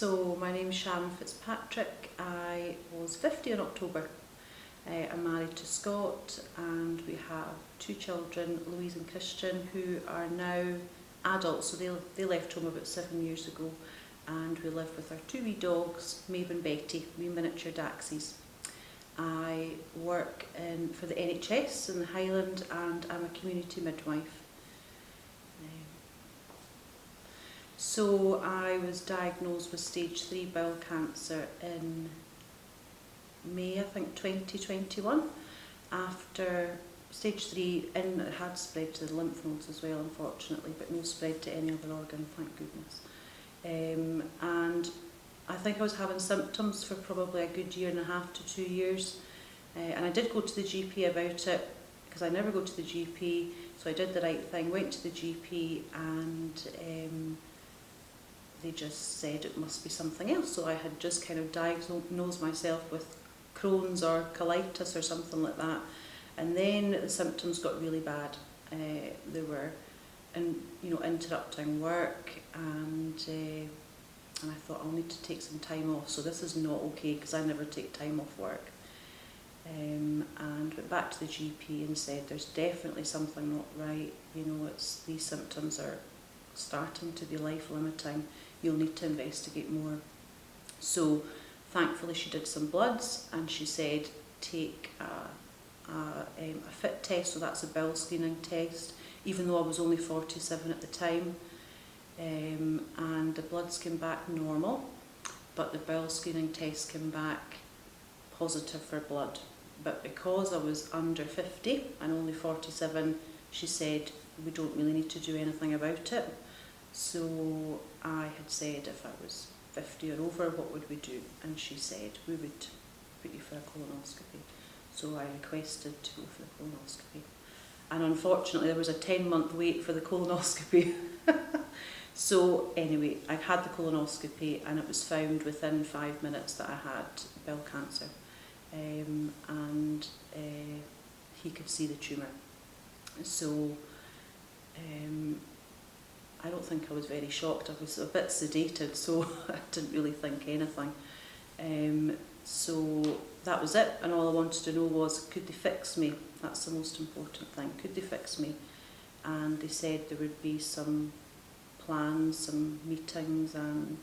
So my name's Sharon Fitzpatrick. I was 50 in October. I'm married to Scott and we have two children, Louise and Christian, who are now adults. So they left home about 7 years ago, and we live with our two wee dogs, Maeve and Betty, wee miniature Daxies. I work for the NHS in the Highland and I'm a community midwife. So I was diagnosed with stage 3 bowel cancer in May, I think 2021. After stage 3, and it had spread to the lymph nodes as well, unfortunately, but no spread to any other organ, thank goodness. And I think I was having symptoms for probably a good 1.5 to 2 years. And I did go to the GP about it, because I never go to the GP, so I did the right thing, went to the GP, and they just said it must be something else. So I had just kind of diagnosed myself with Crohn's or colitis or something like that. And then the symptoms got really bad. They were interrupting work, and I thought I'll need to take some time off. So this is not okay, because I never take time off work. And went back to the GP and said there's definitely something not right. These symptoms are starting to be life-limiting. You'll need to investigate more. So thankfully she did some bloods and she said take a fit test, so that's a bowel screening test, even though I was only 47 at the time. And the bloods came back normal, but the bowel screening test came back positive for blood. But because I was under 50 and only 47, she said we don't really need to do anything about it. So I had said if I was 50 or over, what would we do? And she said we would put you for a colonoscopy. So I requested to go for the colonoscopy. And unfortunately there was a 10-month wait for the colonoscopy. So anyway, I had the colonoscopy and it was found within 5 minutes that I had bowel cancer. And he could see the tumour. So I don't think I was very shocked. I was a bit sedated, so I didn't really think anything. So that was it, and all I wanted to know was, could they fix me? That's the most important thing. Could they fix me? And they said there would be some plans, some meetings, and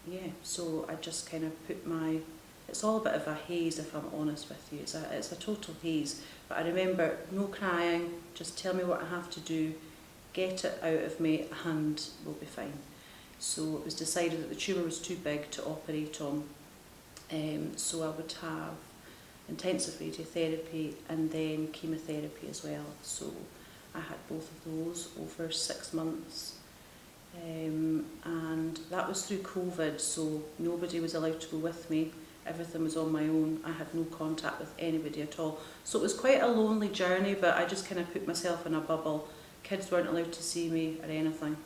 yeah, so I just kind of put it's all a bit of a haze, if I'm honest with you. It's a total haze. But I remember no crying, just tell me what I have to do, get it out of me, and we'll be fine. So it was decided that the tumour was too big to operate on. So I would have intensive radiotherapy and then chemotherapy as well. So I had both of those over 6 months. And that was through COVID, so nobody was allowed to go with me. Everything was on my own. I had no contact with anybody at all. So it was quite a lonely journey, but I just kind of put myself in a bubble. Kids weren't allowed to see me or anything.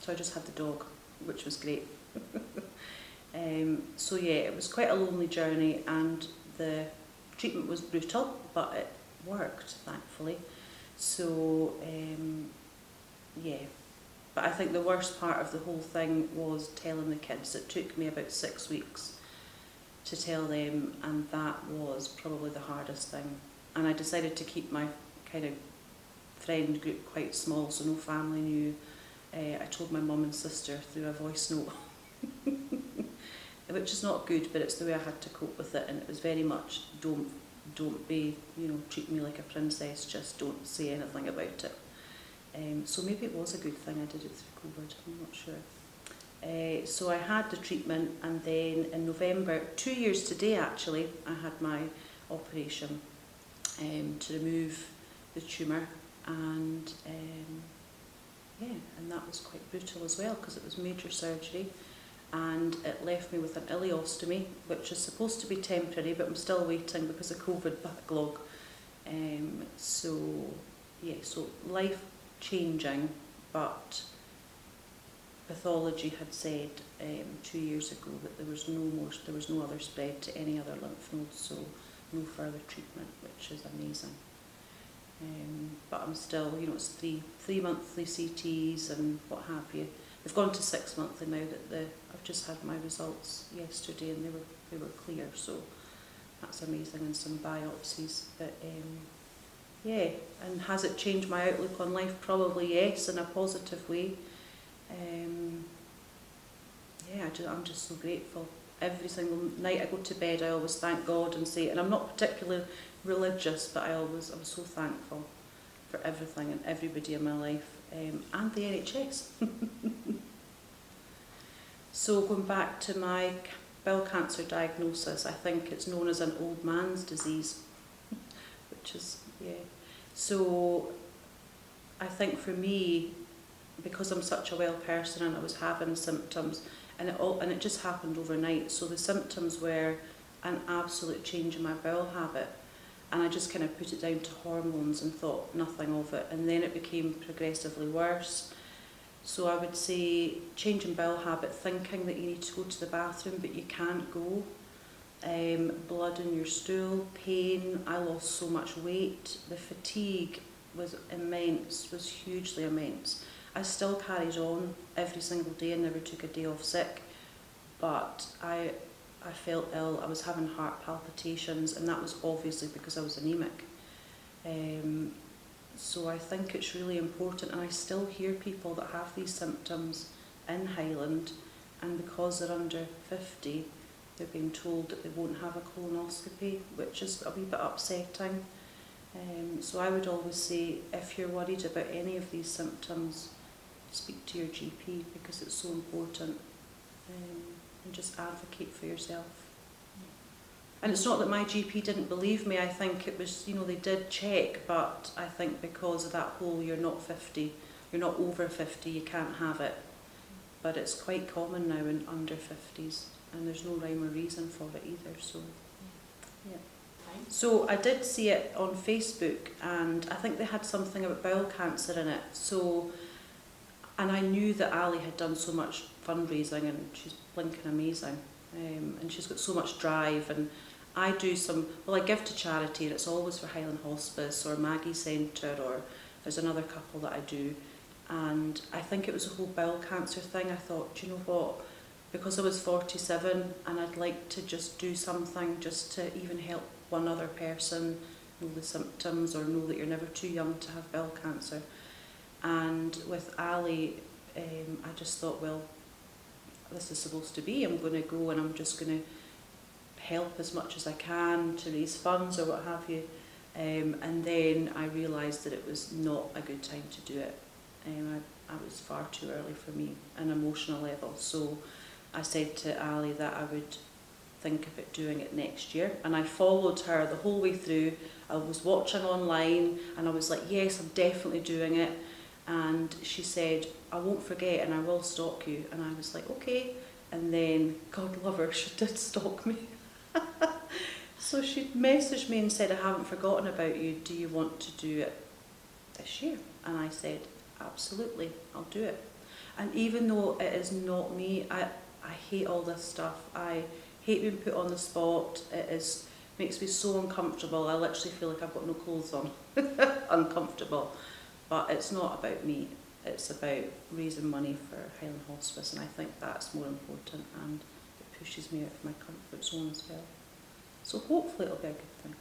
So I just had the dog, which was great. So yeah, it was quite a lonely journey, and the treatment was brutal, but it worked, thankfully. So yeah. But I think the worst part of the whole thing was telling the kids. It took me about 6 weeks to tell them, and that was probably the hardest thing. And I decided to keep my kind of friend group quite small, so no family knew. I told my mum and sister through a voice note, which is not good, but it's the way I had to cope with it. And it was very much, don't be, treat me like a princess, just don't say anything about it. So maybe it was a good thing I did it through COVID, I'm not sure. So I had the treatment, and then in November, 2 years today actually, I had my operation to remove the tumour, and yeah, and that was quite brutal as well, because it was major surgery, and it left me with an ileostomy, which is supposed to be temporary, but I'm still waiting because of COVID backlog. So yeah, so life changing, but pathology had said 2 years ago that there was no other spread to any other lymph nodes, so no further treatment, which is amazing. But I'm still, it's three monthly CTs and what have you. they've gone to 6 monthly now. I've just had my results yesterday, and they were clear, so that's amazing, and some biopsies. But yeah, and has it changed my outlook on life? Probably yes, in a positive way. Yeah, I'm just so grateful. Every single night I go to bed, I always thank God and say, and I'm not particularly religious, but I was so thankful for everything and everybody in my life, and the NHS. So going back to my bowel cancer diagnosis, I think it's known as an old man's disease, which is, yeah. So I think for me, because I'm such a well person and I was having symptoms, and it just happened overnight. So the symptoms were an absolute change in my bowel habit, and I just kind of put it down to hormones and thought nothing of it, and then it became progressively worse. So I would say change in bowel habit, thinking that you need to go to the bathroom but you can't go, blood in your stool, pain. I lost so much weight. The fatigue was immense, was hugely immense. I still carried on every single day and never took a day off sick, but I felt ill. I was having heart palpitations, and that was obviously because I was anemic. So I think it's really important, and I still hear people that have these symptoms in Highland, and because they're under 50, they're being told that they won't have a colonoscopy, which is a wee bit upsetting. So I would always say, if you're worried about any of these symptoms, speak to your GP, because it's so important, and just advocate for yourself. And it's not that my GP didn't believe me. I think it was, they did check, but I think because of that whole you're not 50, you're not over 50, you can't have it. But it's quite common now in under 50s, and there's no rhyme or reason for it either. So, yeah. So I did see it on Facebook, and I think they had something about bowel cancer in it. So, and I knew that Ali had done so much fundraising, and she's blinking amazing, and she's got so much drive. And I do I give to charity, and it's always for Highland Hospice or Maggie Centre, or there's another couple that I do. And I think it was a whole bowel cancer thing. I thought, do you know what? Because I was 47, and I'd like to just do something just to even help one other person know the symptoms, or know that you're never too young to have bowel cancer. And with Ali, I just thought, well, this is supposed to be, I'm going to go and I'm just going to help as much as I can to raise funds or what have you. And then I realised that it was not a good time to do it. I was far too early for me on an emotional level. So I said to Ali that I would think about doing it next year. And I followed her the whole way through. I was watching online, and I was like, yes, I'm definitely doing it. And she said, I won't forget and I will stalk you. And I was like, okay. And then, God love her, she did stalk me. So she messaged me and said, I haven't forgotten about you. Do you want to do it this year? And I said, absolutely, I'll do it. And even though it is not me, I hate all this stuff. I hate being put on the spot. Makes me so uncomfortable. I literally feel like I've got no clothes on. Uncomfortable. But it's not about me, it's about raising money for Highland Hospice, and I think that's more important, and it pushes me out of my comfort zone as well. So hopefully it'll be a good thing.